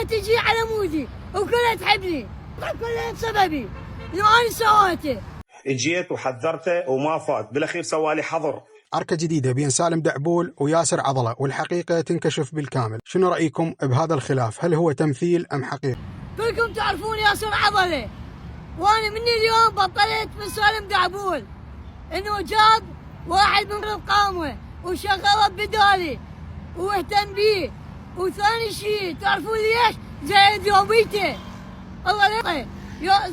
تجي على مودي وكلها تحبني، كلها بسببي لو انا سويته. جيت وحذرته وما فات، بالاخير سوالي حظر. عركة جديدة بين سالم دعبول وياسر عضلة، والحقيقة تنكشف بالكامل. شنو رأيكم بهذا الخلاف؟ هل هو تمثيل أم حقيقة؟ كلكم تعرفون ياسر عضلة، وانا من اليوم بطلت من سالم دعبول، انه جاب واحد من القامة وشغله بدالي واهتم بيه. وثاني شيء تعرفون ليش؟ زايد يوميته، الله يرضى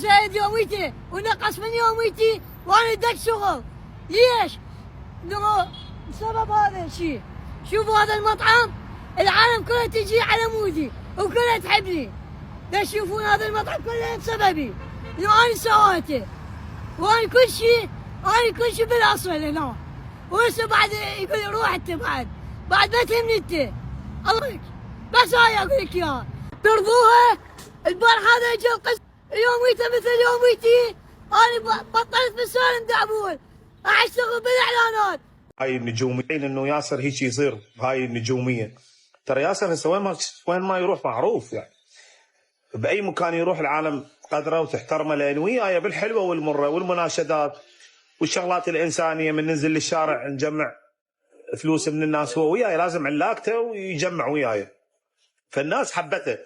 زايد يوميته ونقص من يوميتي وانا دك شغل. ليش؟ بسبب هذا الشيء. شوفوا هذا المطعم، العالم كلها تجي على مودي وكلها تحبني. تشوفون هذا المطعم كله بسببي لو انا سويته، وانا كل شيء بالاصل هنا. وهسه بعد يقول روح انت بعد ما تهمني انت. الله بس هاي اقول لك اياها ترضوها. البارح هذا اجى القس يوميته مثل يوميتي، انا بطلت من سالم دعبول اشتغل بالاعلانات. هاي النجوميين انه ياسر هيك يصير، هاي النجوميه. ترى ياسر هسه وين ما يروح معروف، يعني باي مكان يروح العالم قدره وتحترمه، لان وياي بالحلوه والمره والمناشدات والشغلات الانسانيه. من ننزل للشارع نجمع فلوس من الناس، هو وياي لازم علاقته ويجمع وياي، فالناس حبته.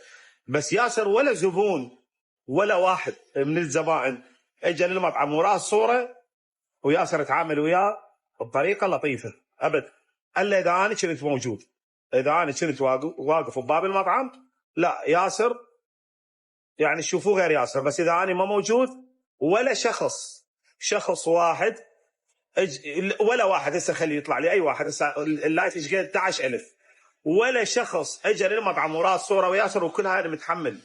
بس ياسر ولا زبون ولا واحد من الزبائن اجى للمطعم وراه الصوره وياسر اتعامل وياه بطريقه لطيفه ابد، الا اذا انا كنت موجود. اذا انا كنت واقف بباب المطعم، لا ياسر يعني تشوفوه غير ياسر. بس اذا انا ما موجود، ولا شخص واحد ولا واحد هسه خليه يطلع لي اي واحد هسه اللايف ايش قد 11000 ولا شخص اجى للمطعم وراه الصوره وياسر وكلها انا متحمل،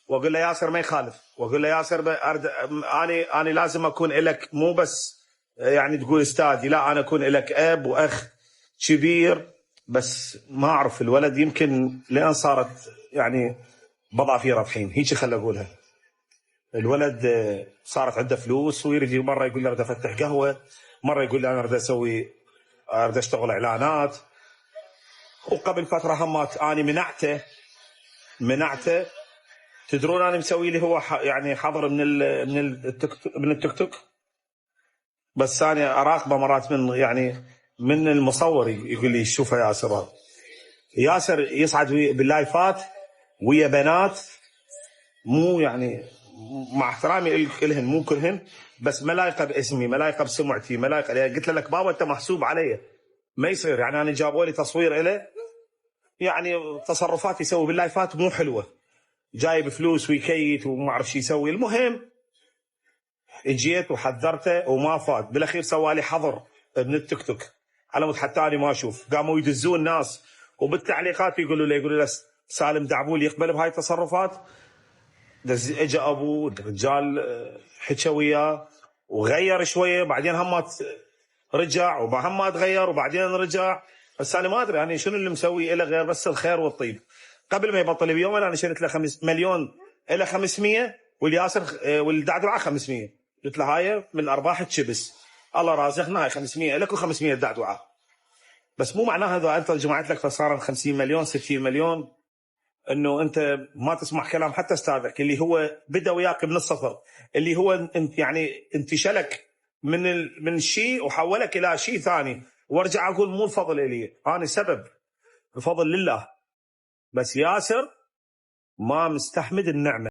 واقول له ياسر ما يخالف، واقول له ياسر انا لازم اكون لك، مو بس يعني تقول استاذي، لا انا اكون لك اب واخ كبير. بس ما اعرف الولد يمكن لان صارت يعني بضافيره الحين هيك خل اقولها. الولد صارت عنده فلوس ويريد مره يقول لي اريد افتح قهوه، مره يقول لي انا اريد اشتغل اعلانات. وقبل فتره همات اني منعته. تدرون انا مسوي لي هو يعني حظر من التيك توك. بس انا اراقبه مرات من المصور يقول لي شوف يا ياسر يصعد باللايفات ويا بنات، مو يعني مع احترامي لهن مو كلهن، بس ما لايقه باسمي، ما لايقه بسمعتي، ما لايقه. يعني قلت لك بابا انت محسوب علي، ما يصير. يعني انا جابوا لي تصوير له، يعني تصرفات يسوي باللايفات مو حلوه، جايب فلوس ويكيت وما اعرف شو يسوي. المهم جيت وحذرته وما فات، بالاخير سوالي حظر من التيك توك على مود حتى انا ما اشوف. قاموا يدزون الناس وبالتعليقات يقولوا له سالم دعبول يقبل بهاي التصرفات. اجى ابو الرجال حكى وياه وغير شويه، بعدين همات رجع وهمات غير وبعدين رجع. بس انا ما ادري يعني شنو اللي مسوي له غير بس الخير والطيب. قبل ما يبطل بيوم انا شريت له 5 مليون الى 500 والياسر والدعدوعه 500. قلت له هاي من ارباح الشبس، الله رازقنا، هاي 500 لك و500 دعدوعه. بس مو معناها اذا انت جمعت لك فصار 50 مليون 60 مليون انه انت ما تسمع كلام حتى استاذك اللي هو بدا وياك من الصفر، اللي هو انت يعني انتشلك من شيء وحولك الى شيء ثاني. وارجع اقول مو الفضل الي، انا سبب، الفضل لله. بس ياسر ما مستحمد النعمه.